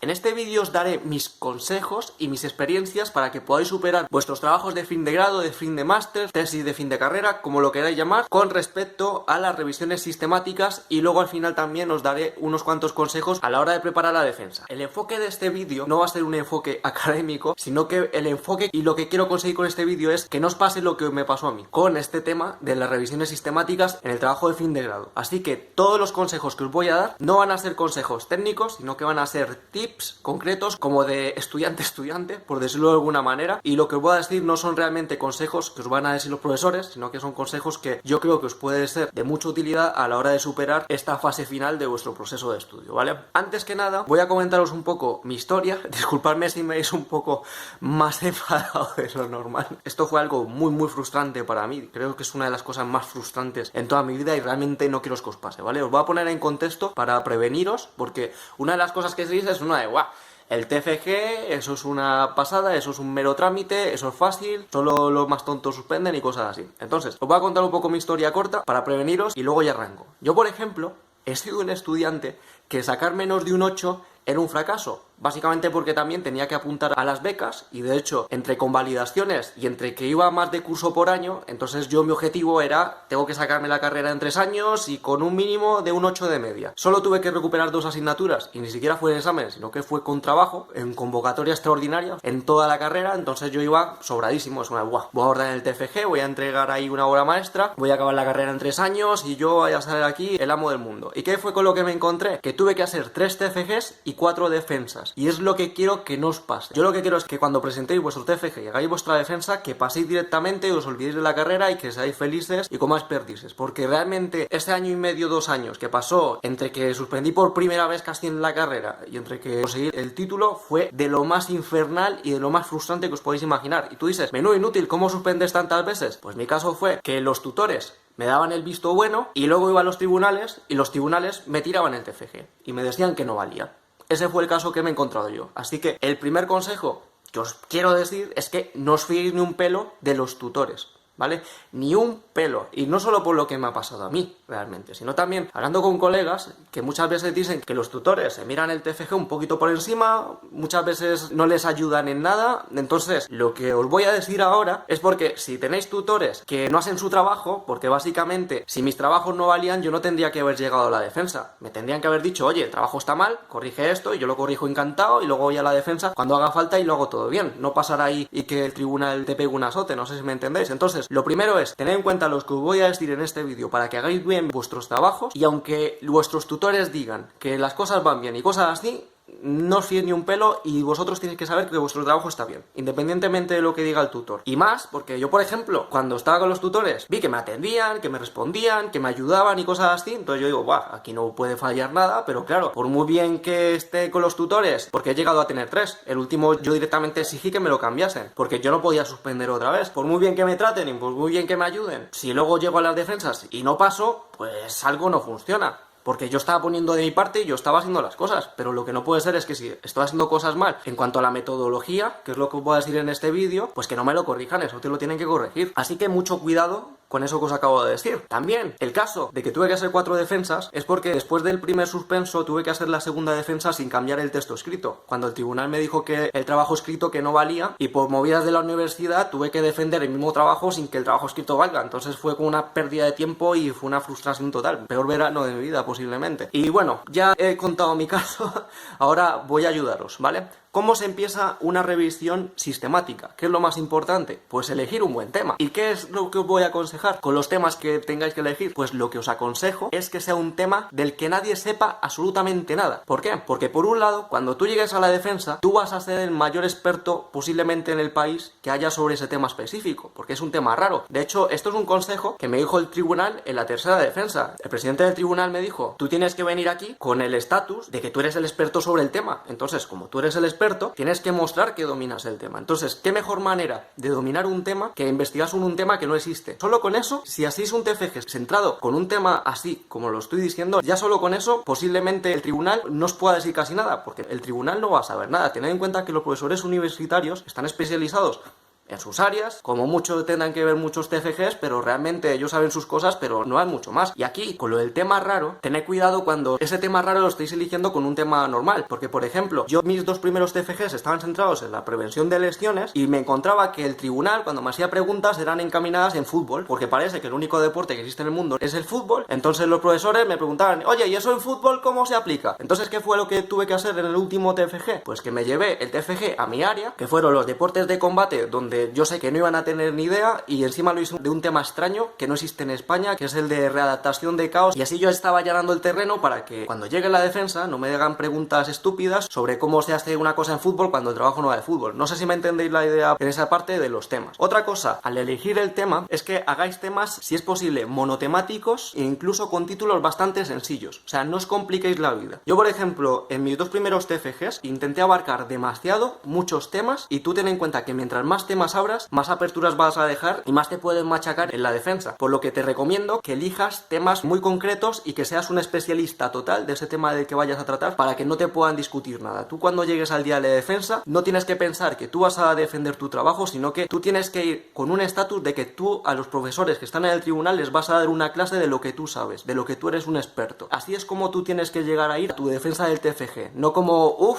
En este vídeo os daré mis consejos y mis experiencias para que podáis superar vuestros trabajos de fin de grado, de fin de máster, tesis de fin de carrera, como lo queráis llamar, con respecto a las revisiones sistemáticas, y luego al final también os daré unos cuantos consejos a la hora de preparar la defensa. El enfoque de este vídeo no va a ser un enfoque académico, sino que el enfoque y lo que quiero conseguir con este vídeo es que no os pase lo que me pasó a mí con este tema de las revisiones sistemáticas en el trabajo de fin de grado. Así que todos los consejos que os voy a dar no van a ser consejos técnicos, sino que van a ser tips concretos como de estudiante a estudiante, por decirlo de alguna manera, y lo que os voy a decir no son realmente consejos que os van a decir los profesores, sino que son consejos que yo creo que os puede ser de mucha utilidad a la hora de superar esta fase final de vuestro proceso de estudio, ¿vale? Antes que nada, voy a comentaros un poco mi historia. Disculpadme si me veis un poco más enfadado de lo normal. Esto fue algo muy frustrante para mí. Creo que es una de las cosas más frustrantes en toda mi vida y realmente no quiero que os pase, ¿vale? Os voy a poner en contexto para preveniros, porque una de las cosas que se dice es una de ¡guau! El TFG, eso es una pasada, eso es un mero trámite, eso es fácil, solo los más tontos suspenden y cosas así. Entonces, os voy a contar un poco mi historia corta para preveniros y luego ya arranco. Yo, por ejemplo, he sido un estudiante que sacar menos de un 8 era un fracaso. Básicamente porque también tenía que apuntar a las becas y de hecho entre convalidaciones y entre que iba más de curso por año, entonces mi objetivo era tengo que sacarme la carrera en 3 años y con un mínimo de un 8 de media. Solo tuve que recuperar 2 asignaturas y ni siquiera fue en examen, sino que fue con trabajo, en convocatoria extraordinaria, en toda la carrera, entonces yo iba sobradísimo. Es una voy a ordenar el TFG, voy a entregar ahí una obra maestra, voy a acabar la carrera en 3 años y yo voy a salir aquí el amo del mundo. ¿Y qué fue con lo que me encontré? Que tuve que hacer 3 TFGs y 4 defensas. Y es lo que quiero que no os pase. Yo lo que quiero es que cuando presentéis vuestro TFG y hagáis vuestra defensa, que paséis directamente, os olvidéis de la carrera y que seáis felices y comáis perdices. Porque realmente este año y medio, 2 años que pasó entre que suspendí por primera vez casi en la carrera y entre que conseguí el título fue de lo más infernal y de lo más frustrante que os podéis imaginar. Y tú dices, menú inútil, ¿cómo suspendes tantas veces? Pues mi caso fue que los tutores me daban el visto bueno y luego iba a los tribunales y los tribunales me tiraban el TFG y me decían que no valía. Ese fue el caso que me he encontrado yo. Así que el primer consejo que os quiero decir es que no os fiéis ni un pelo de los tutores, ¿vale? Ni un pelo. Y no solo por lo que me ha pasado a mí, realmente, sino también hablando con colegas que muchas veces dicen que los tutores se miran el TFG un poquito por encima, muchas veces no les ayudan en nada. Entonces, lo que os voy a decir ahora es porque si tenéis tutores que no hacen su trabajo, porque básicamente si mis trabajos no valían, yo no tendría que haber llegado a la defensa. Me tendrían que haber dicho, oye, el trabajo está mal, corrige esto, y yo lo corrijo encantado, y luego voy a la defensa cuando haga falta y lo hago todo bien. No pasar ahí y que el tribunal te pegue un azote, no sé si me entendéis. Entonces, lo primero es tener en cuenta los que os voy a decir en este vídeo para que hagáis bien vuestros trabajos, y aunque vuestros tutores digan que las cosas van bien y cosas así, no os fiéis ni un pelo y vosotros tenéis que saber que vuestro trabajo está bien, independientemente de lo que diga el tutor. Y más porque yo, por ejemplo, cuando estaba con los tutores, vi que me atendían, que me respondían, que me ayudaban y cosas así, entonces yo digo, buah, aquí no puede fallar nada. Pero claro, por muy bien que esté con los tutores, porque he llegado a tener 3, el último yo directamente exigí que me lo cambiasen, porque yo no podía suspender otra vez. Por muy bien que me traten y por muy bien que me ayuden, si luego llego a las defensas y no paso, pues algo no funciona. Porque yo estaba poniendo de mi parte y yo estaba haciendo las cosas, pero lo que no puede ser es que si estoy haciendo cosas mal en cuanto a la metodología, que es lo que os voy a decir en este vídeo, pues que no me lo corrijan, eso te lo tienen que corregir. Así que mucho cuidado con eso que os acabo de decir. También, el caso de que tuve que hacer 4 defensas es porque después del primer suspenso tuve que hacer la segunda defensa sin cambiar el texto escrito. Cuando el tribunal me dijo que el trabajo escrito que no valía, y por movidas de la universidad tuve que defender el mismo trabajo sin que el trabajo escrito valga. Entonces fue como una pérdida de tiempo y fue una frustración total. Peor verano de mi vida posiblemente. Y bueno, ya he contado mi caso, ahora voy a ayudaros, ¿vale? ¿Cómo se empieza una revisión sistemática? ¿Qué es lo más importante? Pues elegir un buen tema. ¿Y qué es lo que os voy a aconsejar con los temas que tengáis que elegir? Pues lo que os aconsejo es que sea un tema del que nadie sepa absolutamente nada. ¿Por qué? Porque por un lado, cuando tú llegues a la defensa, tú vas a ser el mayor experto posiblemente en el país que haya sobre ese tema específico, porque es un tema raro. De hecho, esto es un consejo que me dijo el tribunal en la tercera defensa. El presidente del tribunal me dijo, tú tienes que venir aquí con el estatus de que tú eres el experto sobre el tema. Entonces, como tú eres el experto, tienes que mostrar que dominas el tema. Entonces, ¿qué mejor manera de dominar un tema que investigar sobre un tema que no existe? Solo con eso, si hacéis un TFG centrado con un tema así, como lo estoy diciendo, ya solo con eso, posiblemente el tribunal no os pueda decir casi nada, porque el tribunal no va a saber nada. Tened en cuenta que los profesores universitarios están especializados en sus áreas, como mucho tendrán que ver muchos TFGs, pero realmente ellos saben sus cosas, pero no hay mucho más. Y aquí, con lo del tema raro, tened cuidado cuando ese tema raro lo estéis eligiendo con un tema normal, porque por ejemplo, yo mis 2 primeros TFGs estaban centrados en la prevención de lesiones y me encontraba que el tribunal, cuando me hacía preguntas, eran encaminadas en fútbol, porque parece que el único deporte que existe en el mundo es el fútbol. Entonces los profesores me preguntaban, oye, ¿y eso en fútbol cómo se aplica? Entonces, ¿qué fue lo que tuve que hacer en el último TFG? Pues que me llevé el TFG a mi área, que fueron los deportes de combate, donde yo sé que no iban a tener ni idea, y encima lo hice de un tema extraño que no existe en España, que es el de readaptación de caos, y así yo estaba allanando el terreno para que cuando llegue la defensa no me hagan preguntas estúpidas sobre cómo se hace una cosa en fútbol cuando el trabajo no va de fútbol. No sé si me entendéis la idea en esa parte de los temas. Otra cosa, al elegir el tema, es que hagáis temas, si es posible, monotemáticos e incluso con títulos bastante sencillos. O sea, no os compliquéis la vida. Yo, por ejemplo, en mis 2 primeros TFGs intenté abarcar demasiado, muchos temas, y tú ten en cuenta que mientras más temas abras, más aperturas vas a dejar y más te pueden machacar en la defensa. Por lo que te recomiendo que elijas temas muy concretos y que seas un especialista total de ese tema del que vayas a tratar para que no te puedan discutir nada. Tú cuando llegues al día de defensa no tienes que pensar que tú vas a defender tu trabajo, sino que tú tienes que ir con un estatus de que tú a los profesores que están en el tribunal les vas a dar una clase de lo que tú sabes, de lo que tú eres un experto. Así es como tú tienes que llegar a ir a tu defensa del TFG, no como,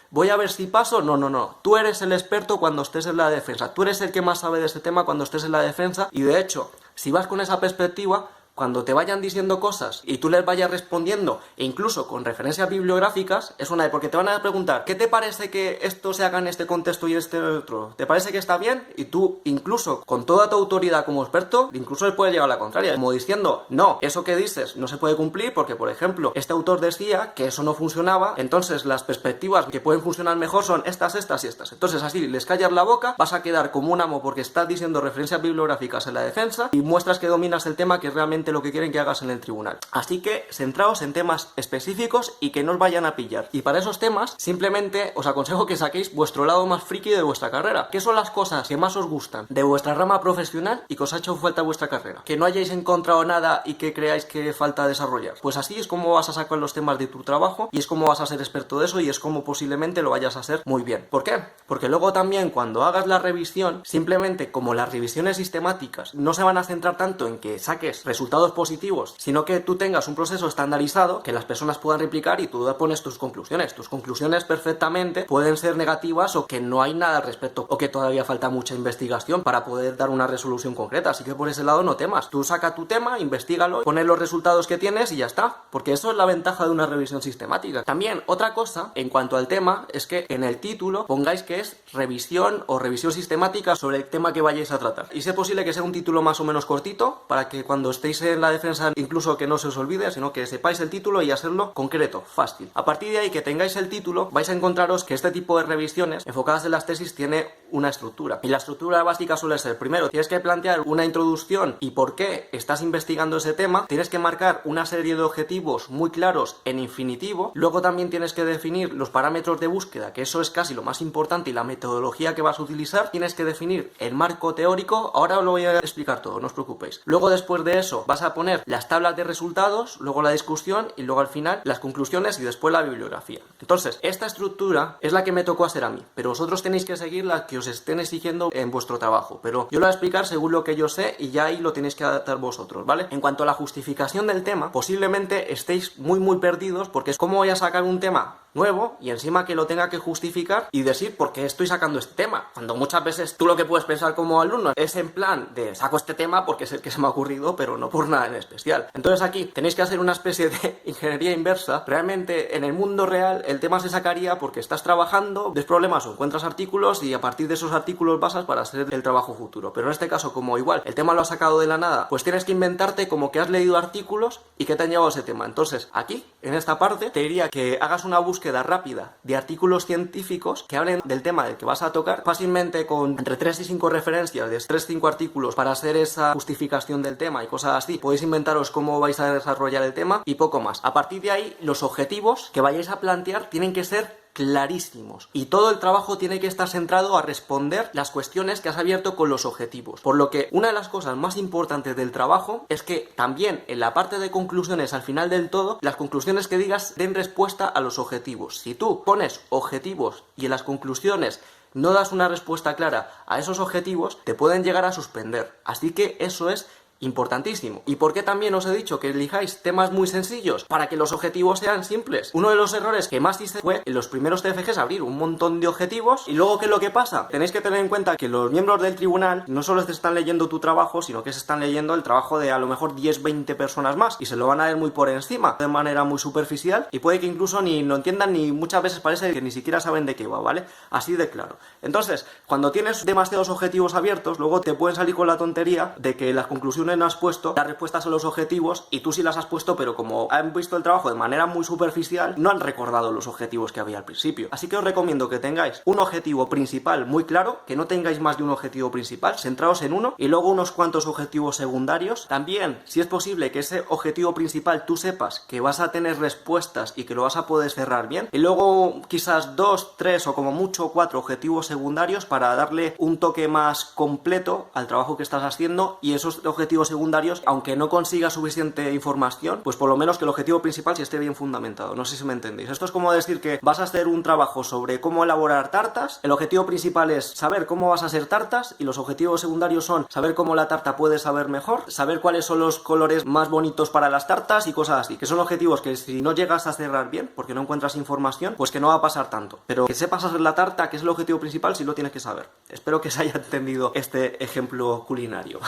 voy a ver si paso. No. Tú eres el experto cuando estés en la defensa. Tú eres el que más sabe de ese tema cuando estés en la defensa. Y de hecho, si vas con esa perspectiva, cuando te vayan diciendo cosas y tú les vayas respondiendo, e incluso con referencias bibliográficas, es una de, porque te van a preguntar, ¿qué te parece que esto se haga en este contexto y este otro? ¿Te parece que está bien? Y tú, incluso con toda tu autoridad como experto, incluso les puedes llevar a la contraria, como diciendo, no, eso que dices no se puede cumplir porque, por ejemplo, este autor decía que eso no funcionaba, entonces las perspectivas que pueden funcionar mejor son estas y estas. Entonces así les callas la boca, vas a quedar como un amo porque estás diciendo referencias bibliográficas en la defensa y muestras que dominas el tema que es realmente lo que quieren que hagas en el tribunal. Así que centraos en temas específicos y que no os vayan a pillar. Y para esos temas simplemente os aconsejo que saquéis vuestro lado más friki de vuestra carrera. ¿Qué son las cosas que más os gustan de vuestra rama profesional y que os ha hecho falta vuestra carrera? Que no hayáis encontrado nada y que creáis que falta desarrollar. Pues así es como vas a sacar los temas de tu trabajo y es como vas a ser experto de eso y es como posiblemente lo vayas a hacer muy bien. ¿Por qué? Porque luego también cuando hagas la revisión, simplemente como las revisiones sistemáticas no se van a centrar tanto en que saques resultados positivos, sino que tú tengas un proceso estandarizado que las personas puedan replicar y tú pones tus conclusiones. Tus conclusiones perfectamente pueden ser negativas o que no hay nada al respecto o que todavía falta mucha investigación para poder dar una resolución concreta. Así que por ese lado no temas. Tú saca tu tema, investígalo, pones los resultados que tienes y ya está. Porque eso es la ventaja de una revisión sistemática. También otra cosa en cuanto al tema es que en el título pongáis que es revisión o revisión sistemática sobre el tema que vayáis a tratar. Y si es posible que sea un título más o menos cortito para que cuando estéis en la defensa incluso que no se os olvide, sino que sepáis el título y hacerlo concreto, fácil. A partir de ahí que tengáis el título, vais a encontraros que este tipo de revisiones enfocadas en las tesis tiene una estructura. Y la estructura básica suele ser, primero, tienes que plantear una introducción y por qué estás investigando ese tema, tienes que marcar una serie de objetivos muy claros en infinitivo, luego también tienes que definir los parámetros de búsqueda, que eso es casi lo más importante, y la metodología que vas a utilizar, tienes que definir el marco teórico, ahora os lo voy a explicar todo, no os preocupéis. Luego después de eso vas a poner las tablas de resultados, luego la discusión y luego al final las conclusiones y después la bibliografía. Entonces, esta estructura es la que me tocó hacer a mí, pero vosotros tenéis que seguir la que os estén exigiendo en vuestro trabajo, pero yo lo voy a explicar según lo que yo sé y ya ahí lo tenéis que adaptar vosotros, ¿vale? En cuanto a la justificación del tema, posiblemente estéis muy perdidos porque es como voy a sacar un tema nuevo y encima que lo tenga que justificar y decir por qué estoy sacando este tema, cuando muchas veces tú lo que puedes pensar como alumno es en plan de saco este tema porque es el que se me ha ocurrido, pero no por nada en especial. Entonces aquí tenéis que hacer una especie de ingeniería inversa. Realmente en el mundo real el tema se sacaría porque estás trabajando, ves problemas o encuentras artículos y a partir de esos artículos basas para hacer el trabajo futuro, pero en este caso como igual el tema lo has sacado de la nada, pues tienes que inventarte como que has leído artículos y que te han llevado ese tema. Entonces aquí, en esta parte, te diría que hagas una búsqueda rápida de artículos científicos que hablen del tema del que vas a tocar, fácilmente con entre 3 y 5 referencias de 3-5 artículos para hacer esa justificación del tema y cosas así. Podéis inventaros cómo vais a desarrollar el tema y poco más. A partir de ahí, los objetivos que vayáis a plantear tienen que ser clarísimos. Y todo el trabajo tiene que estar centrado a responder las cuestiones que has abierto con los objetivos. Por lo que una de las cosas más importantes del trabajo es que también en la parte de conclusiones al final del todo, las conclusiones que digas den respuesta a los objetivos. Si tú pones objetivos y en las conclusiones no das una respuesta clara a esos objetivos, te pueden llegar a suspender. Así que eso es importantísimo. ¿Y por qué también os he dicho que elijáis temas muy sencillos? Para que los objetivos sean simples. Uno de los errores que más hice fue en los primeros TFGs abrir un montón de objetivos y luego ¿qué es lo que pasa? Tenéis que tener en cuenta que los miembros del tribunal no solo se están leyendo tu trabajo, sino que se están leyendo el trabajo de a lo mejor 10-20 personas más y se lo van a ver muy por encima, de manera muy superficial, y puede que incluso ni lo entiendan, ni muchas veces parece que ni siquiera saben de qué va, ¿vale? Así de claro. Entonces, cuando tienes demasiados objetivos abiertos, luego te pueden salir con la tontería de que las conclusiones no has puesto las respuestas a los objetivos y tú sí las has puesto, pero como han visto el trabajo de manera muy superficial, no han recordado los objetivos que había al principio. Así que os recomiendo que tengáis un objetivo principal muy claro, que no tengáis más de un objetivo principal, centraos en uno y luego unos cuantos objetivos secundarios. También, si es posible, que ese objetivo principal tú sepas que vas a tener respuestas y que lo vas a poder cerrar bien, y luego quizás 2, 3 o como mucho 4 objetivos secundarios para darle un toque más completo al trabajo que estás haciendo. Y esos objetivos secundarios, aunque no consigas suficiente información, pues por lo menos que el objetivo principal sí esté bien fundamentado. No sé si me entendéis. Esto es como decir que vas a hacer un trabajo sobre cómo elaborar tartas. El objetivo principal es saber cómo vas a hacer tartas y los objetivos secundarios son saber cómo la tarta puede saber mejor, saber cuáles son los colores más bonitos para las tartas y cosas así, que son objetivos que si no llegas a cerrar bien porque no encuentras información, pues que no va a pasar tanto. Pero que sepas hacer la tarta, que es el objetivo principal, sí lo tienes que saber. Espero que se haya entendido este ejemplo culinario.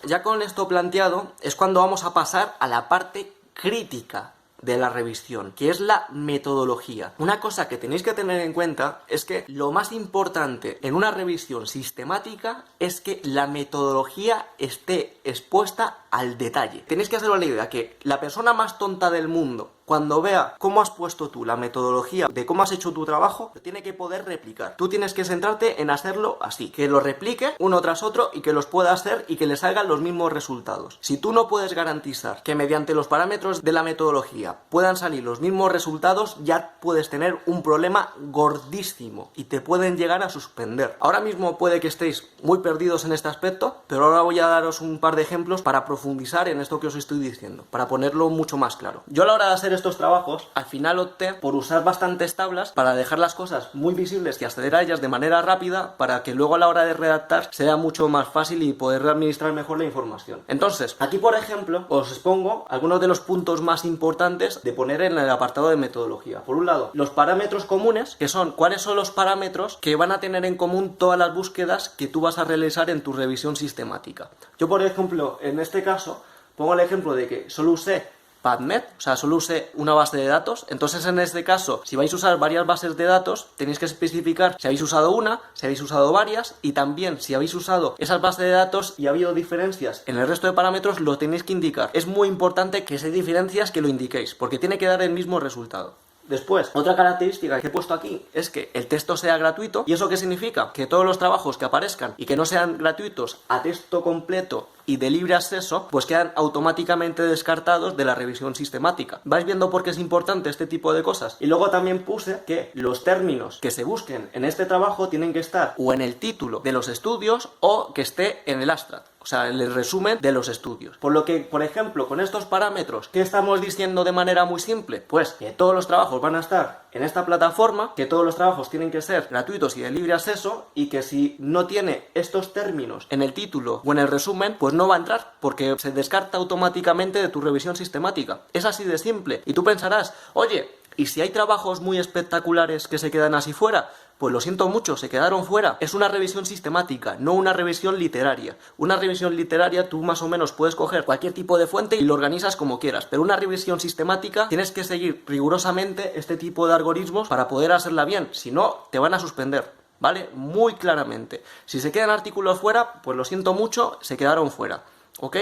Ya con esto planteado es cuando vamos a pasar a la parte crítica de la revisión, que es la metodología. Una cosa que tenéis que tener en cuenta es que lo más importante en una revisión sistemática es que la metodología esté expuesta al detalle. Tenéis que haceros la idea que la persona más tonta del mundo, cuando vea cómo has puesto tú la metodología de cómo has hecho tu trabajo, lo tiene que poder replicar. Tú tienes que centrarte en hacerlo así, que lo replique uno tras otro y que los pueda hacer y que le salgan los mismos resultados. Si tú no puedes garantizar que mediante los parámetros de la metodología puedan salir los mismos resultados, ya puedes tener un problema gordísimo y te pueden llegar a suspender. Ahora mismo puede que estéis muy perdidos en este aspecto, pero ahora voy a daros un par de ejemplos para profundizar en esto que os estoy diciendo, para ponerlo mucho más claro. Yo a la hora de hacer estos trabajos, al final opté por usar bastantes tablas para dejar las cosas muy visibles y acceder a ellas de manera rápida, para que luego a la hora de redactar sea mucho más fácil y poder administrar mejor la información. Entonces, aquí por ejemplo, os expongo algunos de los puntos más importantes de poner en el apartado de metodología. Por un lado, los parámetros comunes, que son cuáles son los parámetros que van a tener en común todas las búsquedas que tú vas a realizar en tu revisión sistemática. Yo, por ejemplo, en este caso, pongo el ejemplo de que solo usé PubMed, o sea, solo usé una base de datos. Entonces, en este caso, si vais a usar varias bases de datos, tenéis que especificar si habéis usado una, si habéis usado varias, y también si habéis usado esas bases de datos y ha habido diferencias en el resto de parámetros, lo tenéis que indicar. Es muy importante que si hay diferencias que lo indiquéis, porque tiene que dar el mismo resultado. Después, otra característica que he puesto aquí es que el texto sea gratuito. ¿Y eso qué significa? Que todos los trabajos que aparezcan y que no sean gratuitos a texto completo y de libre acceso, pues quedan automáticamente descartados de la revisión sistemática. ¿Vais viendo por qué es importante este tipo de cosas? Y luego también puse que los términos que se busquen en este trabajo tienen que estar o en el título de los estudios o que esté en el abstract, o sea, en el resumen de los estudios. Por lo que, por ejemplo, con estos parámetros, ¿qué estamos diciendo de manera muy simple? Pues que todos los trabajos van a estar en esta plataforma, que todos los trabajos tienen que ser gratuitos y de libre acceso, y que si no tiene estos términos en el título o en el resumen, pues no va a entrar, porque se descarta automáticamente de tu revisión sistemática. Es así de simple. Y tú pensarás, oye, ¿y si hay trabajos muy espectaculares que se quedan así fuera? Pues lo siento mucho, se quedaron fuera. Es una revisión sistemática, no una revisión literaria. Una revisión literaria tú más o menos puedes coger cualquier tipo de fuente y lo organizas como quieras, pero una revisión sistemática tienes que seguir rigurosamente este tipo de algoritmos para poder hacerla bien, si no te van a suspender, ¿vale? Muy claramente. Si se quedan artículos fuera, pues lo siento mucho, se quedaron fuera, ¿ok?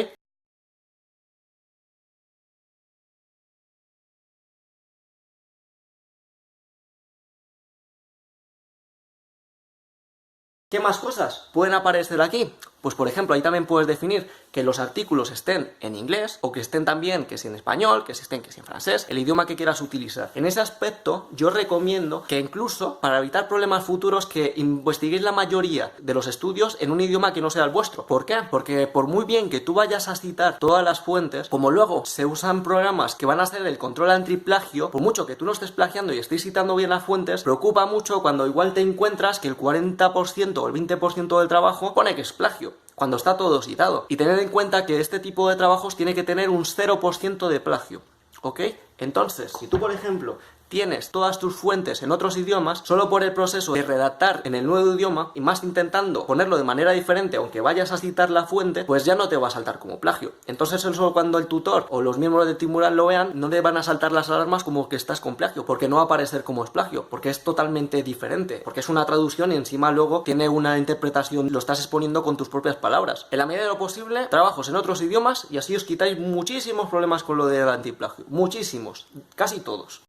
¿Qué más cosas pueden aparecer aquí? Pues por ejemplo, ahí también puedes definir que los artículos estén en inglés o que estén también que si en español, que si estén que si en francés, el idioma que quieras utilizar. En ese aspecto yo recomiendo que incluso para evitar problemas futuros que investiguéis la mayoría de los estudios en un idioma que no sea el vuestro. ¿Por qué? Porque por muy bien que tú vayas a citar todas las fuentes, como luego se usan programas que van a hacer el control antiplagio, por mucho que tú no estés plagiando y estés citando bien las fuentes, preocupa mucho cuando igual te encuentras que el 40% o el 20% del trabajo pone que es plagio, cuando está todo citado. Y tened en cuenta que este tipo de trabajos tiene que tener un 0% de plagio, ¿ok? Entonces, si tú, por ejemplo, tienes todas tus fuentes en otros idiomas, solo por el proceso de redactar en el nuevo idioma, y más intentando ponerlo de manera diferente, aunque vayas a citar la fuente, pues ya no te va a saltar como plagio. Entonces eso cuando el tutor o los miembros de Teamural lo vean, no te van a saltar las alarmas como que estás con plagio, porque no va a aparecer como es plagio, porque es totalmente diferente, porque es una traducción y encima luego tiene una interpretación, lo estás exponiendo con tus propias palabras. En la medida de lo posible, trabajos en otros idiomas y así os quitáis muchísimos problemas con lo del antiplagio. Muchísimos, casi todos.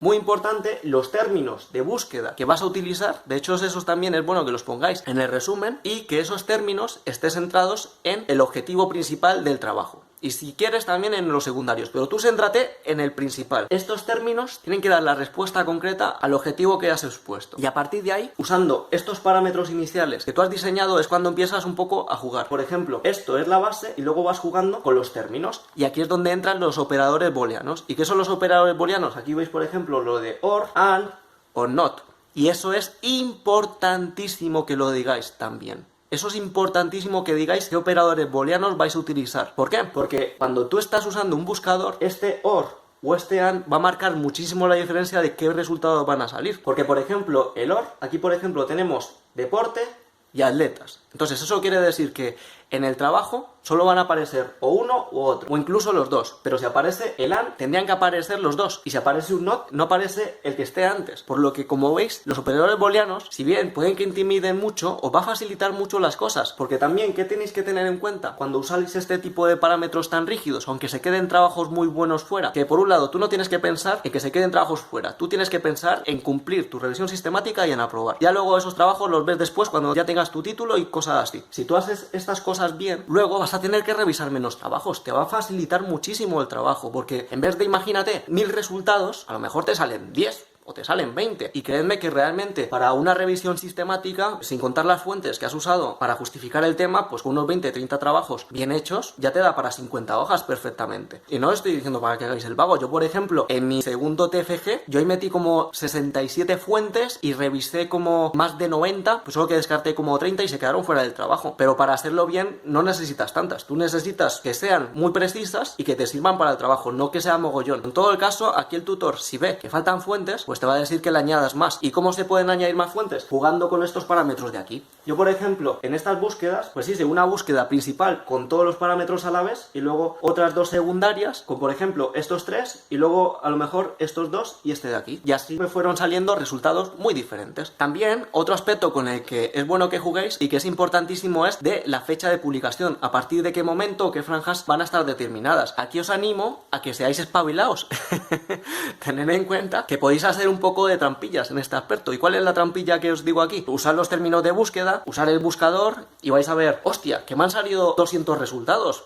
Muy importante, los términos de búsqueda que vas a utilizar, de hecho esos también es bueno que los pongáis en el resumen y que esos términos estén centrados en el objetivo principal del trabajo. Y si quieres también en los secundarios, pero tú céntrate en el principal. Estos términos tienen que dar la respuesta concreta al objetivo que has expuesto. Y a partir de ahí, usando estos parámetros iniciales que tú has diseñado, es cuando empiezas un poco a jugar. Por ejemplo, esto es la base y luego vas jugando con los términos. Y aquí es donde entran los operadores booleanos. ¿Y qué son los operadores booleanos? Aquí veis, por ejemplo, lo de or, and o not. Y eso es importantísimo que lo digáis también. Eso es importantísimo que digáis qué operadores booleanos vais a utilizar. ¿Por qué? Porque cuando tú estás usando un buscador, este OR o este AND va a marcar muchísimo la diferencia de qué resultados van a salir. Porque, por ejemplo, el OR, aquí por ejemplo tenemos deporte y atletas. Entonces eso quiere decir que en el trabajo solo van a aparecer o uno u otro, o incluso los dos. Pero si aparece el AND, tendrían que aparecer los dos. Y si aparece un NOT, no aparece el que esté antes. Por lo que, como veis, los operadores booleanos, si bien pueden que intimiden mucho, os va a facilitar mucho las cosas. Porque también, ¿qué tenéis que tener en cuenta cuando usáis este tipo de parámetros tan rígidos? Aunque se queden trabajos muy buenos fuera. Que por un lado, tú no tienes que pensar en que se queden trabajos fuera. Tú tienes que pensar en cumplir tu revisión sistemática y en aprobar. Ya luego esos trabajos los ves después cuando ya tengas tu título y cosas así. Si tú haces estas cosas bien, luego vas a tener que revisar menos trabajos, te va a facilitar muchísimo el trabajo, porque en vez de, imagínate, 1000 resultados, a lo mejor te salen 10 o te salen 20. Y creedme que realmente para una revisión sistemática, sin contar las fuentes que has usado para justificar el tema, pues con unos 20-30 trabajos bien hechos, ya te da para 50 hojas perfectamente. Y no estoy diciendo para que hagáis el vago. Yo, por ejemplo, en mi segundo TFG, yo ahí metí como 67 fuentes y revisé como más de 90, pues solo que descarté como 30 y se quedaron fuera del trabajo. Pero para hacerlo bien no necesitas tantas. Tú necesitas que sean muy precisas y que te sirvan para el trabajo, no que sea mogollón. En todo el caso, aquí el tutor, si ve que faltan fuentes, pues te va a decir que le añadas más. ¿Y cómo se pueden añadir más fuentes? Jugando con estos parámetros de aquí. Yo, por ejemplo, en estas búsquedas, pues hice una búsqueda principal con todos los parámetros a la vez y luego otras dos secundarias, con por ejemplo estos tres y luego a lo mejor estos dos y este de aquí. Y así me fueron saliendo resultados muy diferentes. También, otro aspecto con el que es bueno que juguéis y que es importantísimo es de la fecha de publicación. A partir de qué momento o qué franjas van a estar determinadas. Aquí os animo a que seáis espabilados. Tened en cuenta que podéis hacer un poco de trampillas en este aspecto. ¿Y cuál es la trampilla que os digo aquí? Usar los términos de búsqueda, usar el buscador y vais a ver, hostia, que me han salido 200 resultados.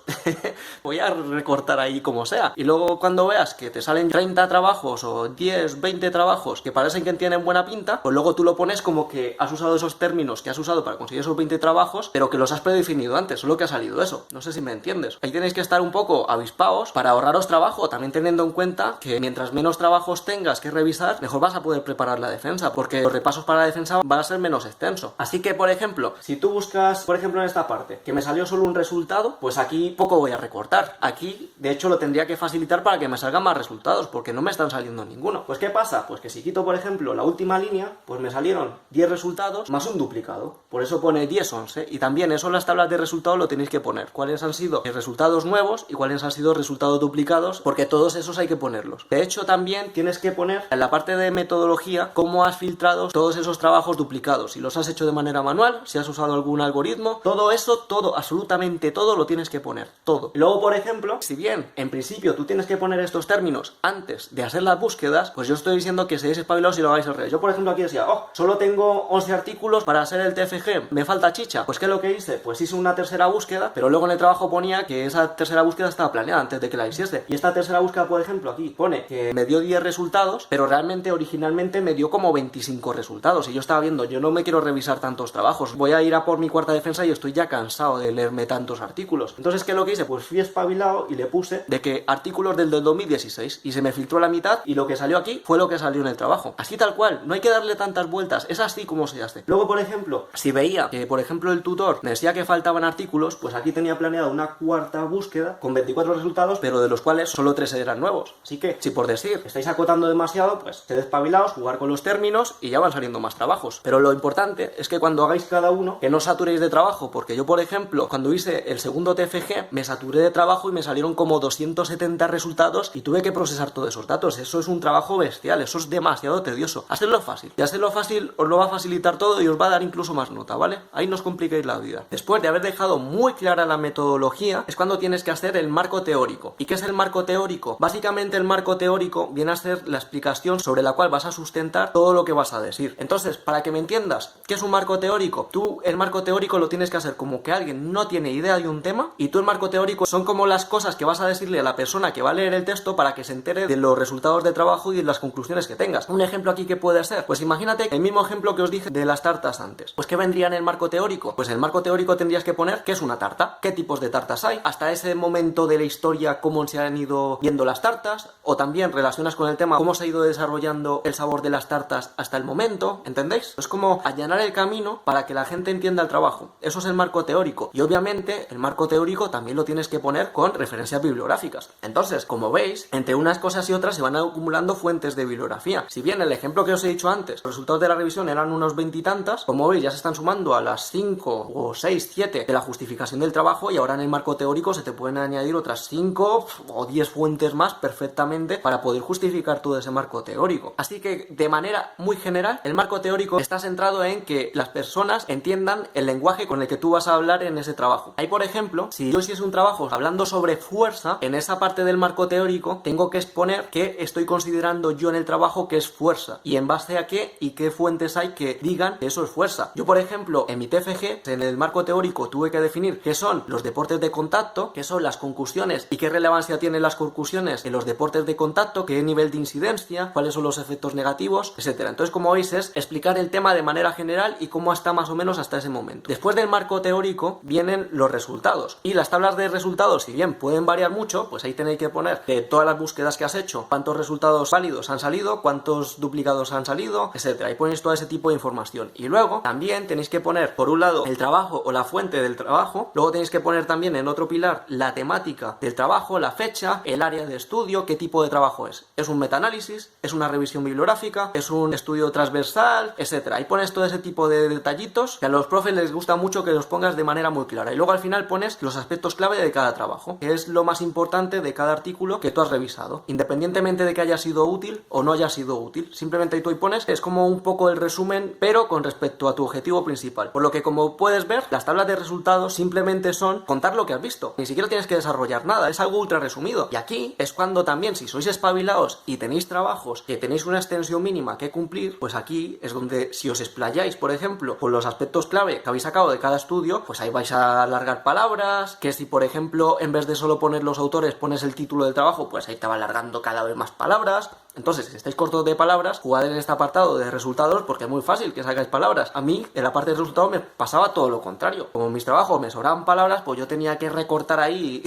Voy a recortar ahí como sea. Y luego cuando veas que te salen 30 trabajos o 10, 20 trabajos que parecen que tienen buena pinta, pues luego tú lo pones como que has usado esos términos que has usado para conseguir esos 20 trabajos, pero que los has predefinido antes, solo que ha salido eso. No sé si me entiendes. Ahí tenéis que estar un poco avispaos para ahorraros trabajo, también teniendo en cuenta que mientras menos trabajos tengas que revisar, mejor vas a poder preparar la defensa, porque los repasos para la defensa van a ser menos extensos. Así que, por ejemplo, si tú buscas, por ejemplo, en esta parte, que me salió solo un resultado, pues aquí poco voy a recortar. Aquí, de hecho, lo tendría que facilitar para que me salgan más resultados, porque no me están saliendo ninguno. Pues, ¿qué pasa? Pues que si quito, por ejemplo, la última línea, pues me salieron 10 resultados más un duplicado. Por eso pone 10, 11. Y también eso en las tablas de resultados lo tenéis que poner. ¿Cuáles han sido resultados nuevos y cuáles han sido resultados duplicados? Porque todos esos hay que ponerlos. De hecho, también tienes que poner en la parte aparte de metodología, cómo has filtrado todos esos trabajos duplicados, si los has hecho de manera manual, si has usado algún algoritmo, todo eso, todo, absolutamente todo lo tienes que poner, todo. Y luego, por ejemplo, si bien en principio tú tienes que poner estos términos antes de hacer las búsquedas, pues yo estoy diciendo que seáis espabilados y lo hagáis al revés. Yo, por ejemplo, aquí decía, solo tengo 11 artículos para hacer el TFG, me falta chicha. Pues ¿qué es lo que hice? Pues hice una tercera búsqueda, pero luego en el trabajo ponía que esa tercera búsqueda estaba planeada antes de que la hiciese. Y esta tercera búsqueda, por ejemplo, aquí pone que me dio 10 resultados, pero realmente originalmente me dio como 25 resultados. Y yo estaba viendo, yo no me quiero revisar tantos trabajos, voy a ir a por mi cuarta defensa y estoy ya cansado de leerme tantos artículos. Entonces, ¿qué es lo que hice? Pues fui espabilado y le puse de que artículos del 2016 y se me filtró la mitad y lo que salió aquí fue lo que salió en el trabajo. Así tal cual, no hay que darle tantas vueltas, es así como se hace. Luego, por ejemplo, si veía que, por ejemplo, el tutor me decía que faltaban artículos, pues aquí tenía planeado una cuarta búsqueda con 24 resultados, pero de los cuales solo 3 eran nuevos. Así que, si por decir estáis acotando demasiado, pues sed espabilados, jugar con los términos y ya van saliendo más trabajos. Pero lo importante es que cuando hagáis cada uno, que no os saturéis de trabajo, porque yo, por ejemplo, cuando hice el segundo TFG, me saturé de trabajo y me salieron como 270 resultados y tuve que procesar todos esos datos. Eso es un trabajo bestial, eso es demasiado tedioso. Hacedlo fácil. Y hacerlo fácil os lo va a facilitar todo y os va a dar incluso más nota, ¿vale? Ahí no os compliquéis la vida. Después de haber dejado muy clara la metodología, es cuando tienes que hacer el marco teórico. ¿Y qué es el marco teórico? Básicamente el marco teórico viene a ser la explicación sobre la cual vas a sustentar todo lo que vas a decir. Entonces, para que me entiendas, ¿qué es un marco teórico? Tú el marco teórico lo tienes que hacer como que alguien no tiene idea de un tema y tú el marco teórico son como las cosas que vas a decirle a la persona que va a leer el texto para que se entere de los resultados de trabajo y de las conclusiones que tengas. Un ejemplo aquí que puede ser, pues imagínate el mismo ejemplo que os dije de las tartas antes. Pues ¿qué vendría en el marco teórico? Pues en el marco teórico tendrías que poner qué es una tarta, qué tipos de tartas hay, hasta ese momento de la historia cómo se han ido viendo las tartas, o también relacionas con el tema cómo se ha ido desarrollando el sabor de las tartas hasta el momento, ¿entendéis? Es como allanar el camino para que la gente entienda el trabajo. Eso es el marco teórico. Y obviamente el marco teórico también lo tienes que poner con referencias bibliográficas. Entonces, como veis, entre unas cosas y otras se van acumulando fuentes de bibliografía. Si bien el ejemplo que os he dicho antes, los resultados de la revisión eran unos 20 y tantas, como veis ya se están sumando a las 5 o 6, 7 de la justificación del trabajo y ahora en el marco teórico se te pueden añadir otras 5 o 10 fuentes más perfectamente para poder justificar todo ese marco teórico. Así que de manera muy general, el marco teórico está centrado en que las personas entiendan el lenguaje con el que tú vas a hablar en ese trabajo. Ahí, por ejemplo, si yo hiciese un trabajo hablando sobre fuerza, en esa parte del marco teórico tengo que exponer qué estoy considerando yo en el trabajo que es fuerza y en base a qué y qué fuentes hay que digan que eso es fuerza. Yo, por ejemplo, en mi TFG, en el marco teórico tuve que definir qué son los deportes de contacto, qué son las conclusiones y qué relevancia tienen las conclusiones en los deportes de contacto, qué nivel de incidencia, cuáles son los efectos negativos, etcétera. Entonces, como veis, es explicar el tema de manera general y cómo está más o menos hasta ese momento. Después del marco teórico vienen los resultados y las tablas de resultados, si bien pueden variar mucho, pues ahí tenéis que poner de todas las búsquedas que has hecho, cuántos resultados válidos han salido, cuántos duplicados han salido, etcétera. Ahí ponéis todo ese tipo de información. Y luego también tenéis que poner, por un lado, el trabajo o la fuente del trabajo, luego tenéis que poner también en otro pilar la temática del trabajo, la fecha, el área de estudio, qué tipo de trabajo es. ¿Es un metaanálisis? ¿Es una revisión bibliográfica? ¿Es un estudio transversal? Etcétera. Ahí pones todo ese tipo de detallitos que a los profes les gusta mucho que los pongas de manera muy clara. Y luego al final pones los aspectos clave de cada trabajo, que es lo más importante de cada artículo que tú has revisado, independientemente de que haya sido útil o no haya sido útil. Simplemente ahí tú pones, es como un poco el resumen, pero con respecto a tu objetivo principal. Por lo que, como puedes ver, las tablas de resultados simplemente son contar lo que has visto. Ni siquiera tienes que desarrollar nada, es algo ultra resumido. Y aquí es cuando también, si sois espabilados y tenéis trabajos que tenéis una extensión mínima que cumplir, pues aquí es donde, si os explayáis, por ejemplo, con los aspectos clave que habéis sacado de cada estudio, pues ahí vais a alargar palabras, que si, por ejemplo, en vez de solo poner los autores, pones el título del trabajo, pues ahí te va alargando cada vez más palabras. Entonces, si estáis cortos de palabras, jugad en este apartado de resultados porque es muy fácil que sacáis palabras. A mí, en la parte de resultados, me pasaba todo lo contrario. Como en mis trabajos me sobraban palabras, pues yo tenía que recortar ahí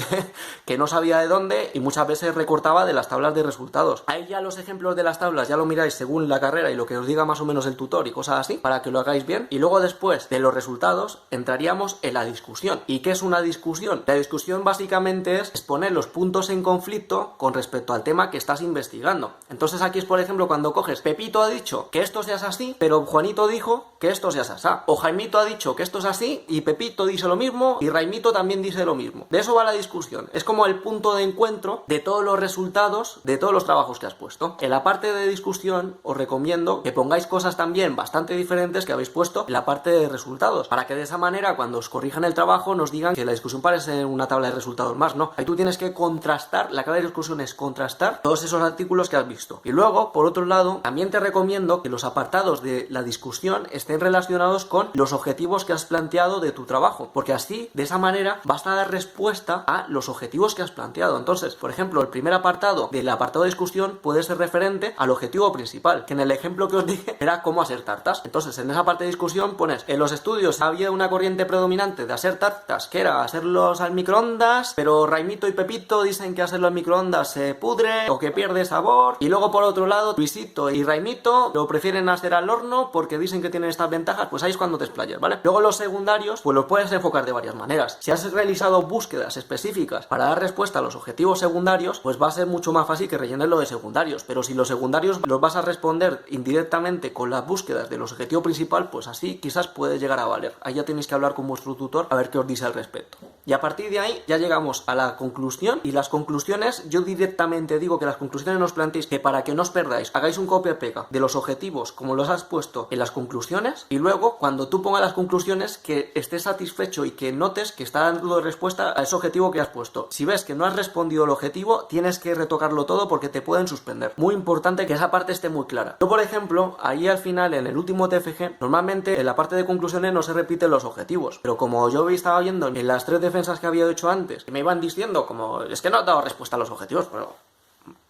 que no sabía de dónde y muchas veces recortaba de las tablas de resultados. Ahí ya los ejemplos de las tablas ya lo miráis según la carrera y lo que os diga más o menos el tutor y cosas así, para que lo hagáis bien. Y luego, después de los resultados, entraríamos en la discusión. ¿Y qué es una discusión? La discusión básicamente es exponer los puntos en conflicto con respecto al tema que estás investigando. Entonces aquí es, por ejemplo, cuando coges Pepito ha dicho que esto se hace así, pero Juanito dijo que esto se hace así. O Jaimito ha dicho que esto es así y Pepito dice lo mismo y Raimito también dice lo mismo. De eso va la discusión. Es como el punto de encuentro de todos los resultados de todos los trabajos que has puesto. En la parte de discusión os recomiendo que pongáis cosas también bastante diferentes que habéis puesto en la parte de resultados, para que de esa manera cuando os corrijan el trabajo nos digan que la discusión parece una tabla de resultados más, ¿no? Ahí tú tienes que contrastar, la clave de discusión es contrastar todos esos artículos que has visto. Y luego, por otro lado, también te recomiendo que los apartados de la discusión estén relacionados con los objetivos que has planteado de tu trabajo, porque así, de esa manera, vas a dar respuesta a los objetivos que has planteado. Entonces, por ejemplo, el primer apartado del apartado de discusión puede ser referente al objetivo principal, que en el ejemplo que os dije era cómo hacer tartas. Entonces, en esa parte de discusión pones, en los estudios había una corriente predominante de hacer tartas, que era hacerlos al microondas, pero Raimito y Pepito dicen que hacerlo al microondas se pudre o que pierde sabor. Y luego, por otro lado, Luisito y Raimito lo prefieren hacer al horno porque dicen que tienen estas ventajas. Pues ahí es cuando te explayas, ¿vale? Luego los secundarios, pues los puedes enfocar de varias maneras. Si has realizado búsquedas específicas para dar respuesta a los objetivos secundarios, pues va a ser mucho más fácil que rellenes lo de secundarios. Pero si los secundarios los vas a responder indirectamente con las búsquedas de los objetivos principal, pues así quizás puede llegar a valer. Ahí ya tenéis que hablar con vuestro tutor a ver qué os dice al respecto. Y a partir de ahí ya llegamos a la conclusión, y las conclusiones, yo directamente digo que las conclusiones nos planteéis que para que no os perdáis, hagáis un copia-pega de los objetivos como los has puesto en las conclusiones, y luego cuando tú pongas las conclusiones que estés satisfecho y que notes que está dando respuesta a ese objetivo que has puesto. Si ves que no has respondido al objetivo, tienes que retocarlo todo porque te pueden suspender. Muy importante que esa parte esté muy clara. Yo, por ejemplo, ahí al final, en el último TFG, normalmente en la parte de conclusiones no se repiten los objetivos, pero como yo estaba viendo en las 3 defensas que había hecho antes, que me iban diciendo como, es que no has dado respuesta a los objetivos,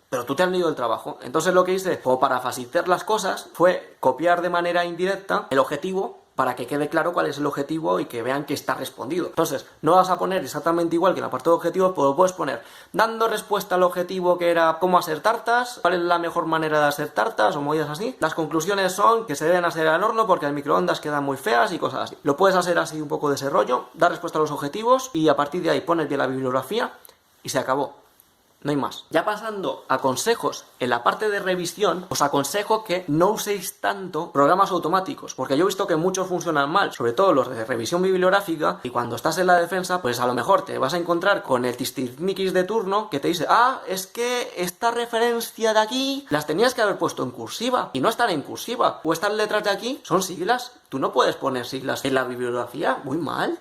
pero tú te has leído el trabajo. Entonces lo que hice, como para facilitar las cosas, fue copiar de manera indirecta el objetivo para que quede claro cuál es el objetivo y que vean que está respondido. Entonces, no vas a poner exactamente igual que en la parte de objetivos, pero puedes poner dando respuesta al objetivo que era cómo hacer tartas, cuál es la mejor manera de hacer tartas o movidas así. Las conclusiones son que se deben hacer al horno porque al microondas quedan muy feas y cosas así. Lo puedes hacer así un poco de ese rollo, dar respuesta a los objetivos y a partir de ahí pones bien la bibliografía y se acabó. No hay más. Ya pasando a consejos, en la parte de revisión, os aconsejo que no uséis tanto programas automáticos, porque yo he visto que muchos funcionan mal, sobre todo los de revisión bibliográfica, y cuando estás en la defensa, pues a lo mejor te vas a encontrar con el tistirniquis de turno que te dice, es que esta referencia de aquí las tenías que haber puesto en cursiva, y no están en cursiva, o estas letras de aquí son siglas, tú no puedes poner siglas en la bibliografía, muy mal.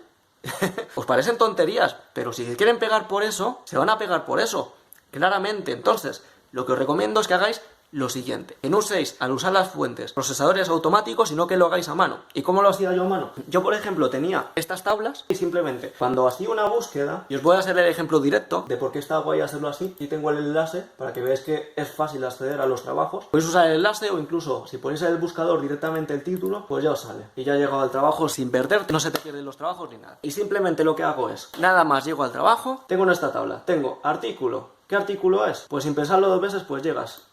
Os parecen tonterías, pero si quieren pegar por eso, se van a pegar por eso. Claramente, entonces, lo que os recomiendo es que hagáis lo siguiente, que no uséis al usar las fuentes procesadores automáticos, sino que lo hagáis a mano. ¿Y cómo lo hacía yo a mano? Yo, por ejemplo, tenía estas tablas y simplemente cuando hacía una búsqueda, y os voy a hacer el ejemplo directo de por qué está guay hacerlo así, y tengo el enlace para que veáis que es fácil acceder a los trabajos. Podéis usar el enlace o incluso si ponéis en el buscador directamente el título, pues ya os sale. Y ya he llegado al trabajo sin perderte, no se te pierden los trabajos ni nada. Y simplemente lo que hago es, nada más llego al trabajo, tengo en esta tabla, tengo artículo. ¿Qué artículo es? Pues sin pensarlo 2 veces, pues llegas,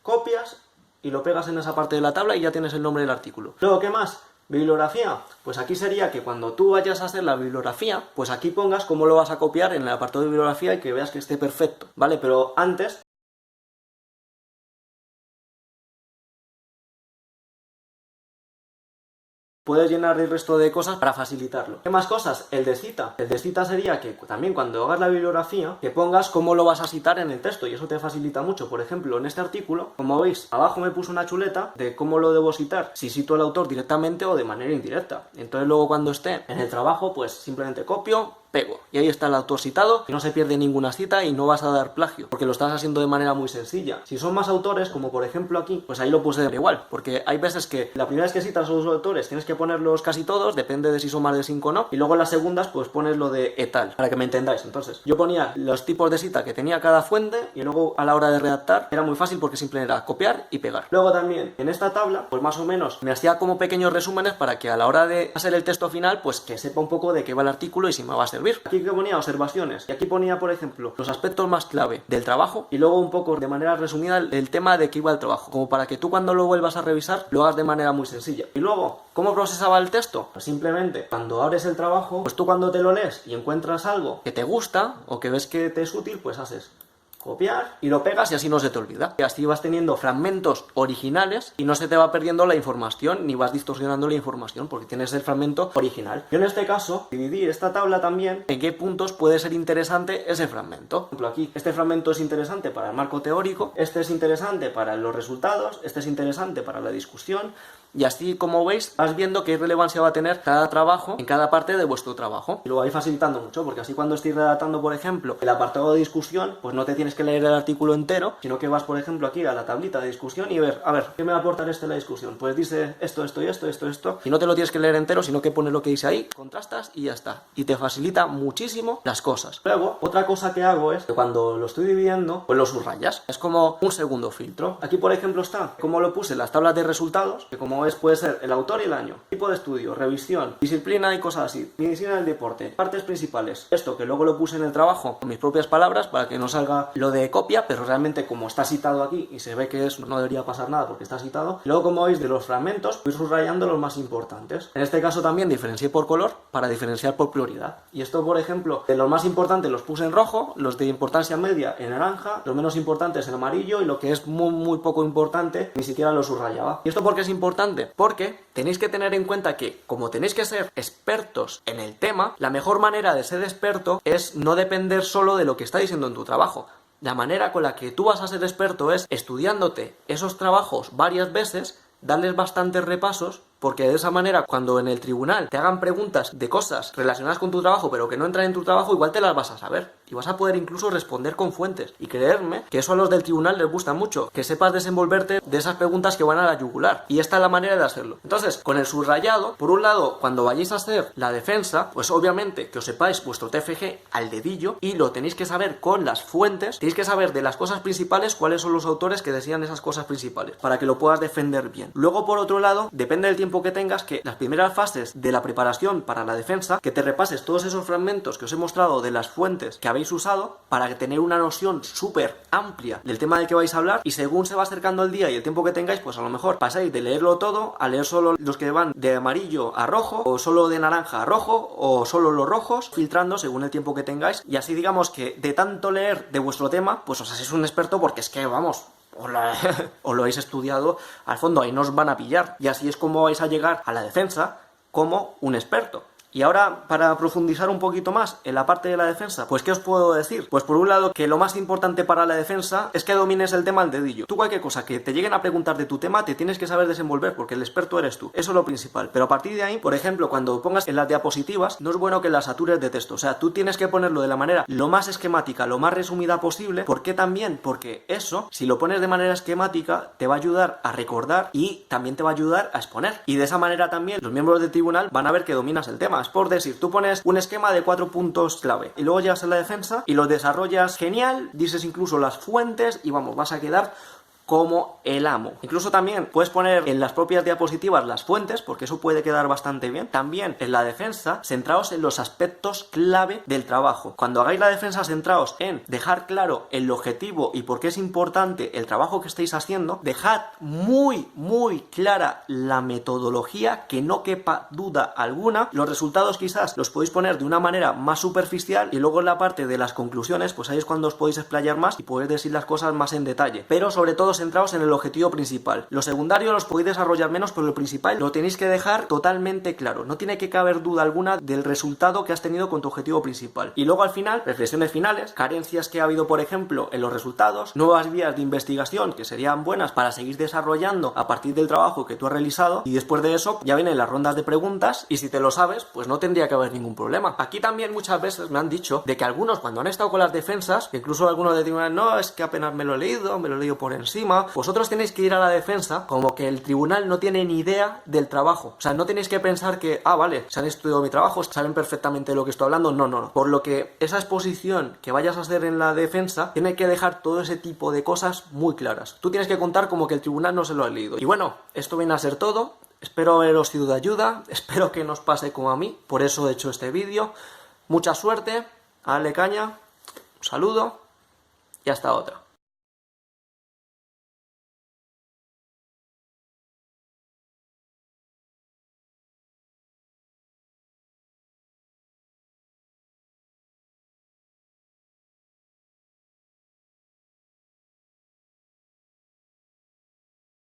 copias y lo pegas en esa parte de la tabla y ya tienes el nombre del artículo. Luego, ¿qué más? Bibliografía. Pues aquí sería que cuando tú vayas a hacer la bibliografía, pues aquí pongas cómo lo vas a copiar en el apartado de bibliografía y que veas que esté perfecto, ¿vale? Pero antes puedes llenar el resto de cosas para facilitarlo. ¿Qué más cosas? El de cita. El de cita sería que también cuando hagas la bibliografía, que pongas cómo lo vas a citar en el texto y eso te facilita mucho. Por ejemplo, en este artículo, como veis, abajo me puso una chuleta de cómo lo debo citar, si cito al autor directamente o de manera indirecta. Entonces luego cuando esté en el trabajo, pues simplemente copio, pego. Y ahí está el autor citado, que no se pierde ninguna cita y no vas a dar plagio, porque lo estás haciendo de manera muy sencilla. Si son más autores, como por ejemplo aquí, pues ahí lo puse igual, porque hay veces que la primera vez que citas a los autores tienes que ponerlos casi todos, depende de si son más de 5 o no, y luego las segundas pues pones lo de etal, para que me entendáis. Entonces, yo ponía los tipos de cita que tenía cada fuente y luego a la hora de redactar era muy fácil porque simplemente era copiar y pegar. Luego también, en esta tabla, pues más o menos me hacía como pequeños resúmenes para que a la hora de hacer el texto final, pues que sepa un poco de qué va el artículo y si me va a servir. Aquí que ponía observaciones y aquí ponía, por ejemplo, los aspectos más clave del trabajo y luego un poco de manera resumida el tema de qué iba el trabajo, como para que tú cuando lo vuelvas a revisar lo hagas de manera muy sencilla. Y luego, ¿cómo procesaba el texto? Pues simplemente cuando abres el trabajo, pues tú cuando te lo lees y encuentras algo que te gusta o que ves que te es útil, pues haces copiar y lo pegas y así no se te olvida. Y así vas teniendo fragmentos originales y no se te va perdiendo la información ni vas distorsionando la información porque tienes el fragmento original. Yo en este caso dividí esta tabla también en qué puntos puede ser interesante ese fragmento. Por ejemplo, aquí este fragmento es interesante para el marco teórico, este es interesante para los resultados, este es interesante para la discusión. Y así, como veis, vas viendo qué relevancia va a tener cada trabajo en cada parte de vuestro trabajo. Y lo vais facilitando mucho, porque así cuando estéis redactando, por ejemplo, el apartado de discusión, pues no te tienes que leer el artículo entero, sino que vas, por ejemplo, aquí a la tablita de discusión y ver, a ver, ¿qué me va a aportar la discusión? Pues dice esto, esto y esto, esto, esto. Y no te lo tienes que leer entero, sino que pones lo que dice ahí, contrastas y ya está. Y te facilita muchísimo las cosas. Luego, otra cosa que hago es que cuando lo estoy dividiendo, pues lo subrayas. Es como un segundo filtro. Aquí, por ejemplo, está como lo puse en las tablas de resultados, que como ves puede ser el autor y el año, tipo de estudio, revisión, disciplina y cosas así, medicina del deporte, partes principales. Esto que luego lo puse en el trabajo con mis propias palabras para que no salga lo de copia, pero realmente como está citado aquí y se ve que eso no debería pasar nada porque está citado. Y luego, como veis, de los fragmentos voy subrayando los más importantes. En este caso también diferencié por color para diferenciar por prioridad. Y esto, por ejemplo, de los más importantes los puse en rojo, los de importancia media en naranja, los menos importantes en amarillo y lo que es muy poco importante ni siquiera lo subrayaba. ¿Y esto por qué es importante? Porque tenéis que tener en cuenta que, como tenéis que ser expertos en el tema, la mejor manera de ser experto es no depender solo de lo que está diciendo en tu trabajo. La manera con la que tú vas a ser experto es estudiándote esos trabajos varias veces, darles bastantes repasos, porque de esa manera cuando en el tribunal te hagan preguntas de cosas relacionadas con tu trabajo pero que no entran en tu trabajo, igual te las vas a saber y vas a poder incluso responder con fuentes. Y creerme que eso a los del tribunal les gusta mucho, que sepas desenvolverte de esas preguntas que van a la yugular, y esta es la manera de hacerlo. Entonces, con el subrayado, por un lado, cuando vayáis a hacer la defensa, pues obviamente que os sepáis vuestro TFG al dedillo y lo tenéis que saber con las fuentes, tenéis que saber de las cosas principales cuáles son los autores que decían esas cosas principales para que lo puedas defender bien. Luego, por otro lado, depende del tiempo que tengas, que las primeras fases de la preparación para la defensa, que te repases todos esos fragmentos que os he mostrado de las fuentes que habéis usado para tener una noción súper amplia del tema del que vais a hablar, y según se va acercando el día y el tiempo que tengáis, pues a lo mejor pasáis de leerlo todo a leer solo los que van de amarillo a rojo, o solo de naranja a rojo, o solo los rojos, filtrando según el tiempo que tengáis, y así digamos que de tanto leer de vuestro tema, pues os hacéis un experto, porque es que vamos, os lo habéis estudiado al fondo, ahí no os van a pillar, y así es como vais a llegar a la defensa como un experto. Y ahora, para profundizar un poquito más en la parte de la defensa, pues ¿qué os puedo decir? Pues por un lado, que lo más importante para la defensa es que domines el tema al dedillo. Tú cualquier cosa que te lleguen a preguntar de tu tema, te tienes que saber desenvolver, porque el experto eres tú. Eso es lo principal. Pero a partir de ahí, por ejemplo, cuando pongas en las diapositivas, no es bueno que las satures de texto. O sea, tú tienes que ponerlo de la manera lo más esquemática, lo más resumida posible. ¿Por qué también? Porque eso, si lo pones de manera esquemática, te va a ayudar a recordar y también te va a ayudar a exponer. Y de esa manera también los miembros del tribunal van a ver que dominas el tema. Es por decir, tú pones un esquema de 4 puntos clave y luego llegas a la defensa y los desarrollas genial, dices incluso las fuentes y vamos, vas a quedar como el amo. Incluso también puedes poner en las propias diapositivas las fuentes, porque eso puede quedar bastante bien. También en la defensa, centraos en los aspectos clave del trabajo. Cuando hagáis la defensa, centraos en dejar claro el objetivo y por qué es importante el trabajo que estáis haciendo. Dejad muy clara la metodología, que no quepa duda alguna. Los resultados quizás los podéis poner de una manera más superficial, y luego en la parte de las conclusiones, pues ahí es cuando os podéis explayar más y podéis decir las cosas más en detalle. Pero sobre todo centraos en el objetivo principal. Lo secundario los podéis desarrollar menos, pero lo principal lo tenéis que dejar totalmente claro. No tiene que caber duda alguna del resultado que has tenido con tu objetivo principal. Y luego al final, reflexiones finales, carencias que ha habido, por ejemplo, en los resultados, nuevas vías de investigación que serían buenas para seguir desarrollando a partir del trabajo que tú has realizado, y después de eso ya vienen las rondas de preguntas, y si te lo sabes, pues no tendría que haber ningún problema. Aquí también muchas veces me han dicho de que algunos, cuando han estado con las defensas, incluso algunos de tribunal, no, es que apenas me lo he leído por encima. Vosotros tenéis que ir a la defensa como que el tribunal no tiene ni idea del trabajo. O sea, no tenéis que pensar que, vale, se han estudiado mi trabajo, saben perfectamente de lo que estoy hablando. No. Por lo que esa exposición que vayas a hacer en la defensa tiene que dejar todo ese tipo de cosas muy claras. Tú tienes que contar como que el tribunal no se lo ha leído. Y bueno, esto viene a ser todo. Espero haberos sido de ayuda. Espero que no os pase como a mí. Por eso he hecho este vídeo. Mucha suerte. Dale caña. Un saludo. Y hasta otra.